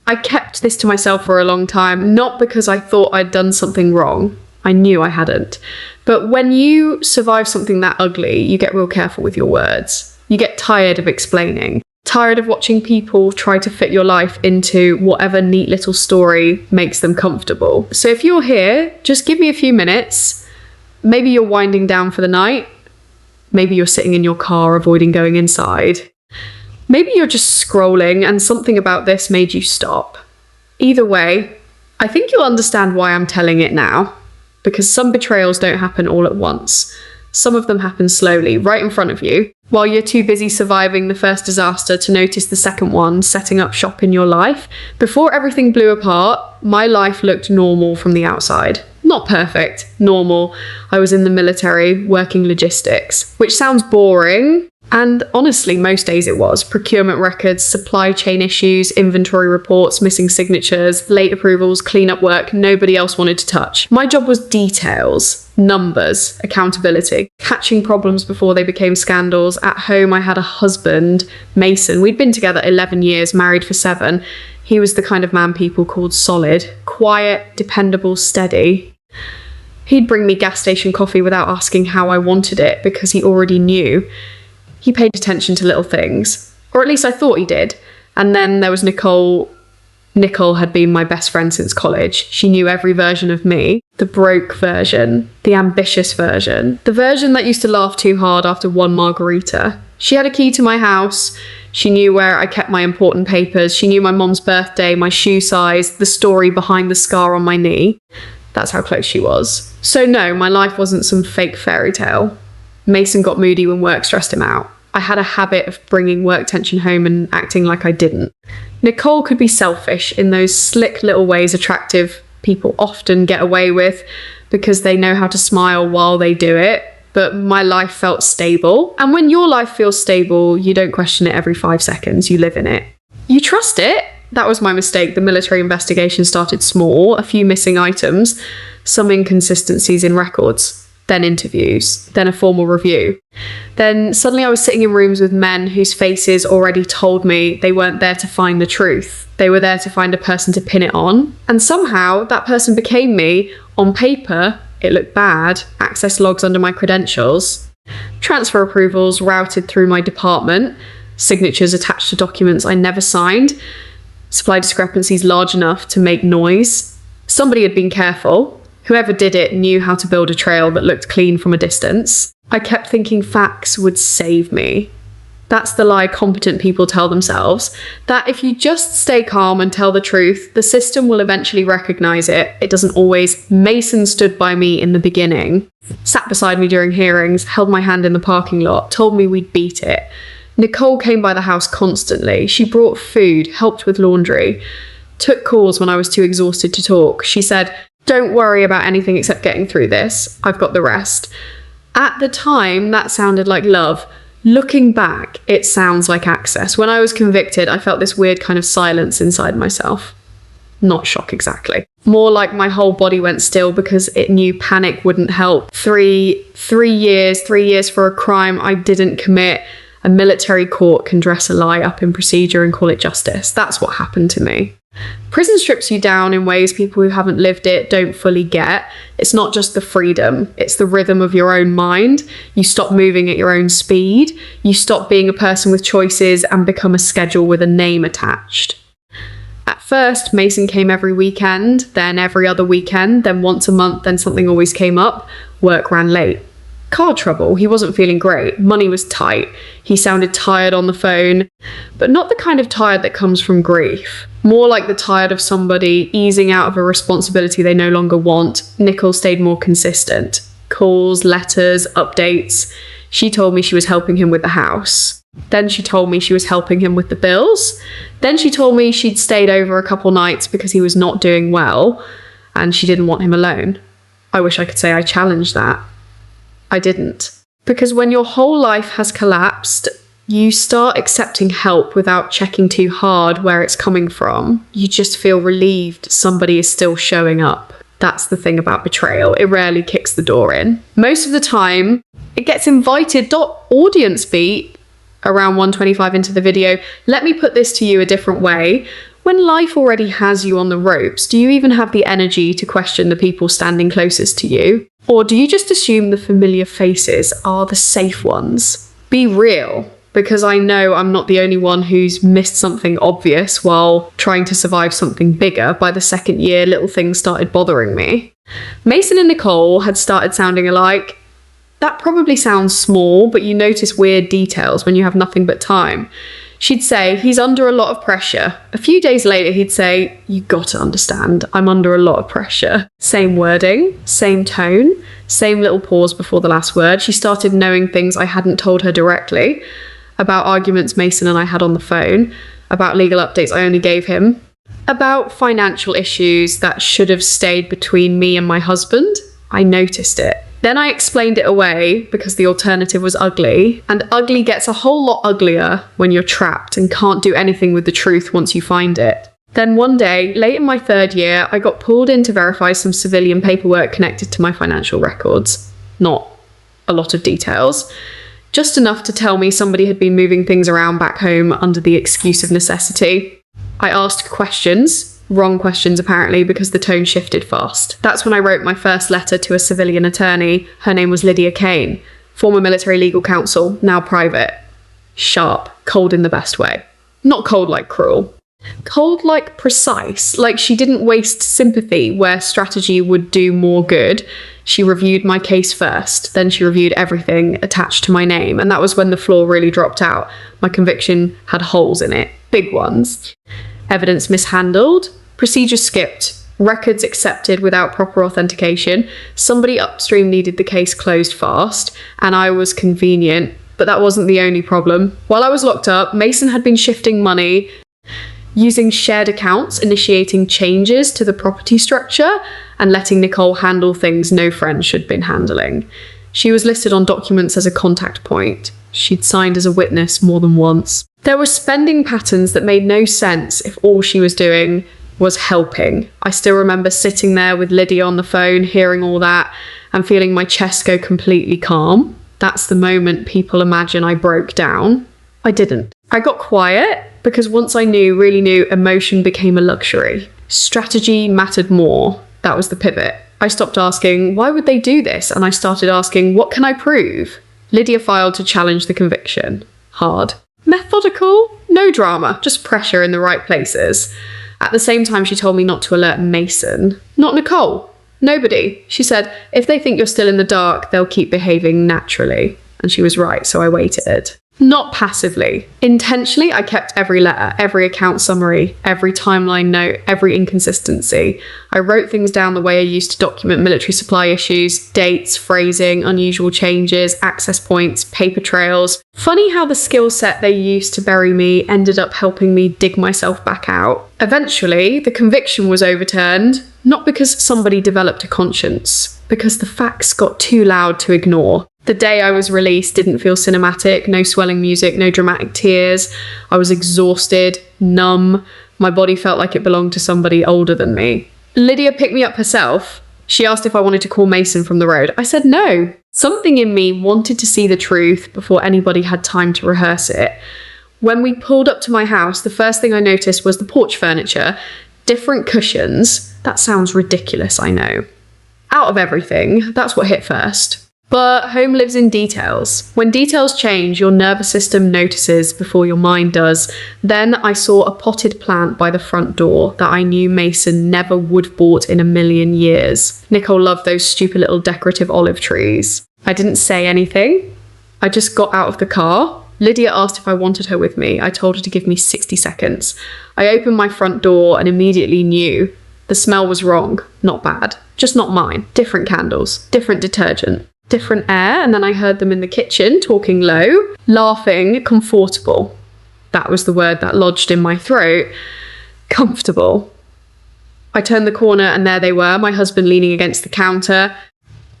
I kept this to myself for a long time, not because I thought I'd done something wrong. I knew I hadn't. But when you survive something that ugly, you get real careful with your words. You get tired of explaining. Tired of watching people try to fit your life into whatever neat little story makes them comfortable. So if you're here, just give me a few minutes. Maybe you're winding down for the night. Maybe you're sitting in your car avoiding going inside. Maybe you're just scrolling and something about this made you stop. Either way, I think you'll understand why I'm telling it now. Because some betrayals don't happen all at once. Some of them happen slowly, right in front of you, while you're too busy surviving the first disaster to notice the second one setting up shop in your life. Before everything blew apart, my life looked normal from the outside. Not perfect, normal. I was in the military, working logistics, which sounds boring. And honestly, most days it was. Procurement records, supply chain issues, inventory reports, missing signatures, late approvals, cleanup work nobody else wanted to touch. My job was details, numbers, accountability, catching problems before they became scandals. At home, I had a husband, Mason. We'd been together 11 years, married for 7. He was the kind of man people called solid, quiet, dependable, steady. He'd bring me gas station coffee without asking how I wanted it because he already knew. He paid attention to little things, or at least I thought he did. And then there was Nicole. Nicole had been my best friend since college. She knew every version of me. The broke version, the ambitious version, the version that used to laugh too hard after one margarita. She had a key to my house. She knew where I kept my important papers. She knew my mom's birthday, my shoe size, the story behind the scar on my knee. That's how close she was. So no, my life wasn't some fake fairy tale. Mason got moody when work stressed him out. I had a habit of bringing work tension home and acting like I didn't. Nicole could be selfish in those slick little ways attractive people often get away with because they know how to smile while they do it. But my life felt stable. And when your life feels stable, you don't question it every 5 seconds. You live in it. You trust it. That was my mistake. The military investigation started small, a few missing items, some inconsistencies in records. Then interviews, then a formal review. Then suddenly I was sitting in rooms with men whose faces already told me they weren't there to find the truth. They were there to find a person to pin it on. And somehow that person became me. On paper, it looked bad. Access logs under my credentials. Transfer approvals routed through my department. Signatures attached to documents I never signed. Supply discrepancies large enough to make noise. Somebody had been careful. Whoever did it knew how to build a trail that looked clean from a distance. I kept thinking facts would save me. That's the lie competent people tell themselves, that if you just stay calm and tell the truth, the system will eventually recognize it. It doesn't always. Mason stood by me in the beginning, sat beside me during hearings, held my hand in the parking lot, told me we'd beat it. Nicole came by the house constantly. She brought food, helped with laundry, took calls when I was too exhausted to talk. She said, "Don't worry about anything except getting through this. I've got the rest." At the time, that sounded like love. Looking back, it sounds like access. When I was convicted, I felt this weird kind of silence inside myself. Not shock exactly. More like my whole body went still because it knew panic wouldn't help. Three years for a crime I didn't commit. A military court can dress a lie up in procedure and call it justice. That's what happened to me. Prison strips you down in ways people who haven't lived it don't fully get. It's not just the freedom, it's the rhythm of your own mind. You stop moving at your own speed. You stop being a person with choices and become a schedule with a name attached. At first, Mason came every weekend, then every other weekend, then once a month, then something always came up. Work ran late. Car trouble, he wasn't feeling great. Money was tight. He sounded tired on the phone, but not the kind of tired that comes from grief. More like the tired of somebody easing out of a responsibility they no longer want. Nicole stayed more consistent. Calls, letters, updates. She told me she was helping him with the house. Then she told me she was helping him with the bills. Then she told me she'd stayed over a couple nights because he was not doing well and she didn't want him alone. I wish I could say I challenged that. I didn't. Because when your whole life has collapsed, you start accepting help without checking too hard where it's coming from. You just feel relieved somebody is still showing up. That's the thing about betrayal. It rarely kicks the door in. Most of the time, it gets invited. Audience beat around 125 into the video. Let me put this to you a different way. When life already has you on the ropes, do you even have the energy to question the people standing closest to you? Or do you just assume the familiar faces are the safe ones? Be real, because I know I'm not the only one who's missed something obvious while trying to survive something bigger. By the second year, little things started bothering me. Mason and Nicole had started sounding alike. That probably sounds small, but you notice weird details when you have nothing but time. She'd say, he's under a lot of pressure. A few days later, he'd say, you got to understand, I'm under a lot of pressure. Same wording, same tone, same little pause before the last word. She started knowing things I hadn't told her directly, about arguments Mason and I had on the phone, about legal updates I only gave him, about financial issues that should have stayed between me and my husband. I noticed it. Then I explained it away because the alternative was ugly, and ugly gets a whole lot uglier when you're trapped and can't do anything with the truth once you find it. Then one day, late in my third year, I got pulled in to verify some civilian paperwork connected to my financial records. Not a lot of details. Just enough to tell me somebody had been moving things around back home under the excuse of necessity. I asked questions. Wrong questions, apparently, because the tone shifted fast. That's when I wrote my first letter to a civilian attorney. Her name was Lydia Kane, former military legal counsel, now private. Sharp, cold in the best way. Not cold like cruel. Cold like precise, like she didn't waste sympathy where strategy would do more good. She reviewed my case first, then she reviewed everything attached to my name, and that was when the floor really dropped out. My conviction had holes in it, big ones. Evidence mishandled, procedures skipped, records accepted without proper authentication. Somebody upstream needed the case closed fast, and I was convenient, but that wasn't the only problem. While I was locked up, Mason had been shifting money, using shared accounts, initiating changes to the property structure, and letting Nicole handle things no friend should have been handling. She was listed on documents as a contact point. She'd signed as a witness more than once. There were spending patterns that made no sense if all she was doing was helping. I still remember sitting there with Lydia on the phone, hearing all that, and feeling my chest go completely calm. That's the moment people imagine I broke down. I didn't. I got quiet because once I really knew, emotion became a luxury. Strategy mattered more. That was the pivot. I stopped asking, why would they do this? And I started asking, what can I prove? Lydia filed to challenge the conviction. Hard. Methodical, no drama, just pressure in the right places. At the same time, she told me not to alert Mason. Not Nicole. Nobody. She said, if they think you're still in the dark, they'll keep behaving naturally. And she was right, so I waited. Not passively. Intentionally, I kept every letter, every account summary, every timeline note, every inconsistency. I wrote things down the way I used to document military supply issues, dates, phrasing, unusual changes, access points, paper trails. Funny how the skill set they used to bury me ended up helping me dig myself back out. Eventually, the conviction was overturned, not because somebody developed a conscience, because the facts got too loud to ignore. The day I was released didn't feel cinematic, no swelling music, no dramatic tears. I was exhausted, numb. My body felt like it belonged to somebody older than me. Lydia picked me up herself. She asked if I wanted to call Mason from the road. I said no. Something in me wanted to see the truth before anybody had time to rehearse it. When we pulled up to my house, the first thing I noticed was the porch furniture. Different cushions. That sounds ridiculous, I know. Out of everything, that's what hit first. But home lives in details. When details change, your nervous system notices before your mind does. Then I saw a potted plant by the front door that I knew Mason never would have bought in a million years. Nicole loved those stupid little decorative olive trees. I didn't say anything. I just got out of the car. Lydia asked if I wanted her with me. I told her to give me 60 seconds. I opened my front door and immediately knew the smell was wrong. Not bad. Just not mine. Different candles. Different detergent. Different air, and then I heard them in the kitchen talking low, laughing, comfortable. That was the word that lodged in my throat. Comfortable. I turned the corner and there they were, my husband leaning against the counter,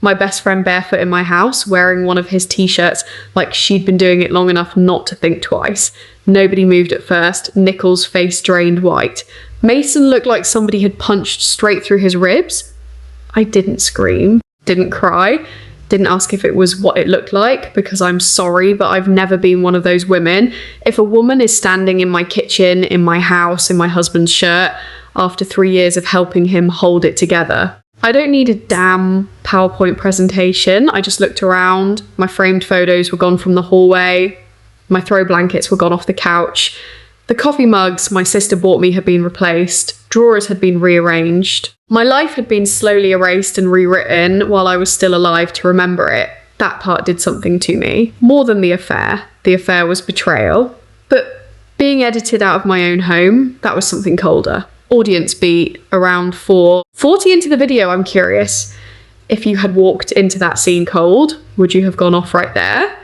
my best friend barefoot in my house, wearing one of his t-shirts like she'd been doing it long enough not to think twice. Nobody moved at first. Nicole's face drained white. Mason looked like somebody had punched straight through his ribs. I didn't scream, didn't cry. Didn't ask if it was what it looked like, because I'm sorry, but I've never been one of those women. If a woman is standing in my kitchen, in my house, in my husband's shirt, after 3 years of helping him hold it together, I don't need a damn PowerPoint presentation. I just looked around. My framed photos were gone from the hallway. My throw blankets were gone off the couch. The coffee mugs my sister bought me had been replaced. Drawers had been rearranged. My life had been slowly erased and rewritten while I was still alive to remember it. That part did something to me. More than the affair. The affair was betrayal. But being edited out of my own home, that was something colder. Audience beat around 4:40 into the video. I'm curious, if you had walked into that scene cold, would you have gone off right there?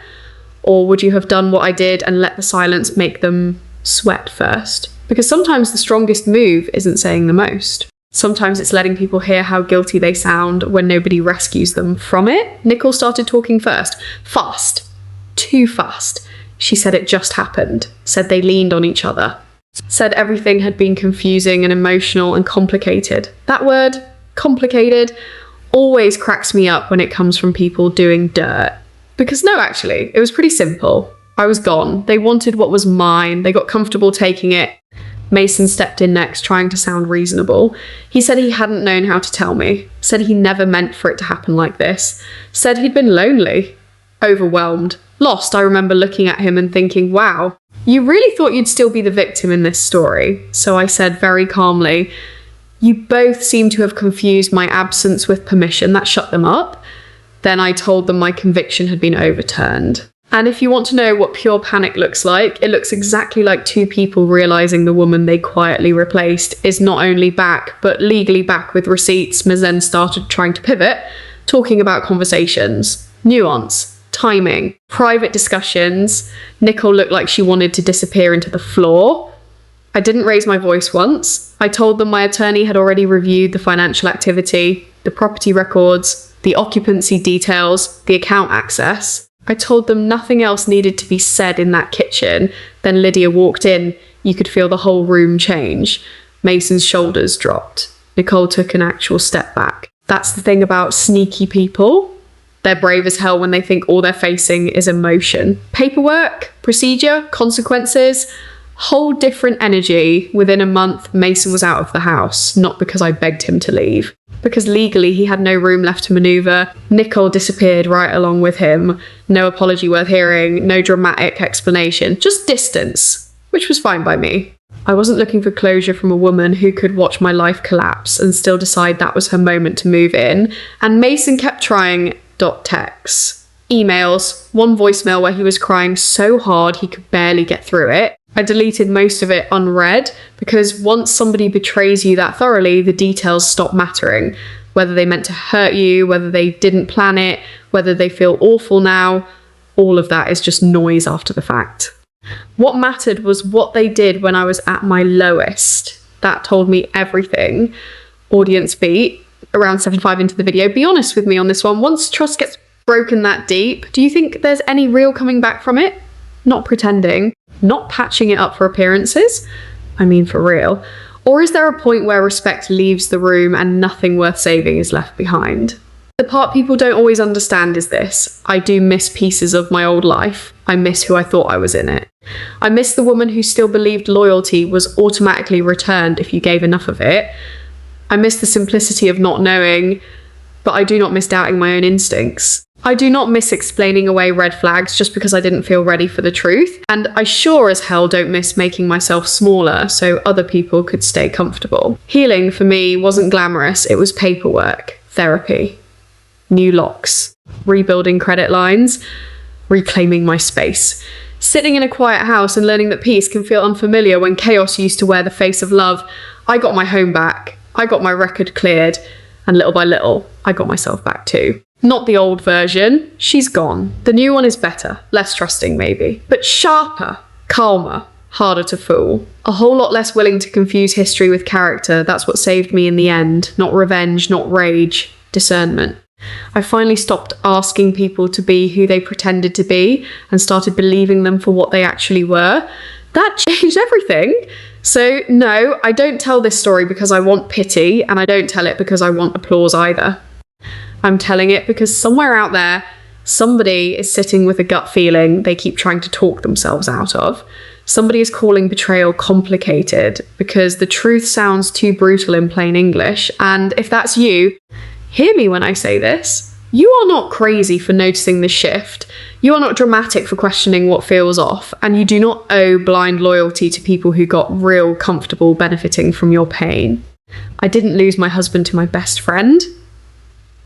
Or would you have done what I did and let the silence make them sweat first? Because sometimes the strongest move isn't saying the most. Sometimes it's letting people hear how guilty they sound when nobody rescues them from it. Nicole started talking first. Fast. Too fast. She said it just happened. Said they leaned on each other. Said everything had been confusing and emotional and complicated. That word, complicated, always cracks me up when it comes from people doing dirt. Because no, actually, it was pretty simple. I was gone. They wanted what was mine. They got comfortable taking it. Mason stepped in next, trying to sound reasonable. He said he hadn't known how to tell me. Said he never meant for it to happen like this. Said he'd been lonely. Overwhelmed. Lost. I remember looking at him and thinking, wow, you really thought you'd still be the victim in this story. So I said very calmly, you both seem to have confused my absence with permission. That shut them up. Then I told them my conviction had been overturned. And if you want to know what pure panic looks like, it looks exactly like two people realising the woman they quietly replaced is not only back, but legally back with receipts. Mazen started trying to pivot, talking about conversations, nuance, timing, private discussions. Nicole looked like she wanted to disappear into the floor. I didn't raise my voice once. I told them my attorney had already reviewed the financial activity, the property records, the occupancy details, the account access. I told them nothing else needed to be said in that kitchen. Then Lydia walked in. You could feel the whole room change. Mason's shoulders dropped. Nicole took an actual step back. That's the thing about sneaky people. They're brave as hell when they think all they're facing is emotion. Paperwork, procedure, consequences, whole different energy. Within a month, Mason was out of the house, not because I begged him to leave. Because legally he had no room left to manoeuvre. Nicole disappeared right along with him. No apology worth hearing, no dramatic explanation, just distance, which was fine by me. I wasn't looking for closure from a woman who could watch my life collapse and still decide that was her moment to move in. And Mason kept trying texts, emails, one voicemail where he was crying so hard he could barely get through it. I deleted most of it unread because once somebody betrays you that thoroughly, the details stop mattering. Whether they meant to hurt you, whether they didn't plan it, whether they feel awful now, all of that is just noise after the fact. What mattered was what they did when I was at my lowest. That told me everything. Audience beat, around 7.5 into the video. Be honest with me on this one. Once trust gets broken that deep, do you think there's any real coming back from it? Not pretending. Not patching it up for appearances, I mean for real. Or is there a point where respect leaves the room and nothing worth saving is left behind? The part people don't always understand is this. I do miss pieces of my old life. I miss who I thought I was in it. I miss the woman who still believed loyalty was automatically returned if you gave enough of it. I miss the simplicity of not knowing, but I do not miss doubting my own instincts. I do not miss explaining away red flags just because I didn't feel ready for the truth. And I sure as hell don't miss making myself smaller so other people could stay comfortable. Healing for me wasn't glamorous, it was paperwork, therapy, new locks, rebuilding credit lines, reclaiming my space. Sitting in a quiet house and learning that peace can feel unfamiliar when chaos used to wear the face of love. I got my home back, I got my record cleared, and little by little, I got myself back too. Not the old version, she's gone. The new one is better, less trusting maybe, but sharper, calmer, harder to fool. A whole lot less willing to confuse history with character. That's what saved me in the end. Not revenge, not rage, discernment. I finally stopped asking people to be who they pretended to be and started believing them for what they actually were. That changed everything. So no, I don't tell this story because I want pity, and I don't tell it because I want applause either. I'm telling it because somewhere out there, somebody is sitting with a gut feeling they keep trying to talk themselves out of. Somebody is calling betrayal complicated because the truth sounds too brutal in plain English. And if that's you, hear me when I say this. You are not crazy for noticing the shift. You are not dramatic for questioning what feels off. And you do not owe blind loyalty to people who got real comfortable benefiting from your pain. I didn't lose my husband to my best friend.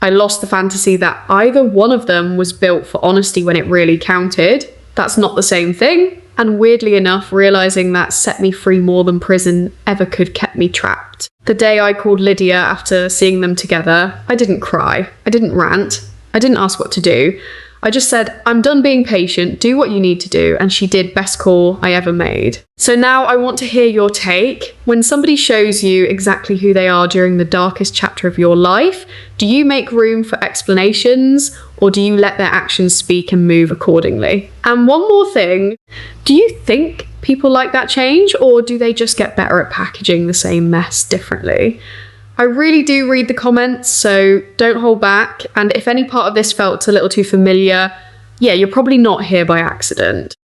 I lost the fantasy that either one of them was built for honesty when it really counted. That's not the same thing. And weirdly enough, realising that set me free more than prison ever could kept me trapped. The day I called Lydia after seeing them together, I didn't cry. I didn't rant. I didn't ask what to do. I just said, I'm done being patient, do what you need to do, and she did best call I ever made. So now I want to hear your take. When somebody shows you exactly who they are during the darkest chapter of your life, do you make room for explanations, or do you let their actions speak and move accordingly? And one more thing, do you think people like that change, or do they just get better at packaging the same mess differently? I really do read the comments, so don't hold back. And if any part of this felt a little too familiar, yeah, you're probably not here by accident.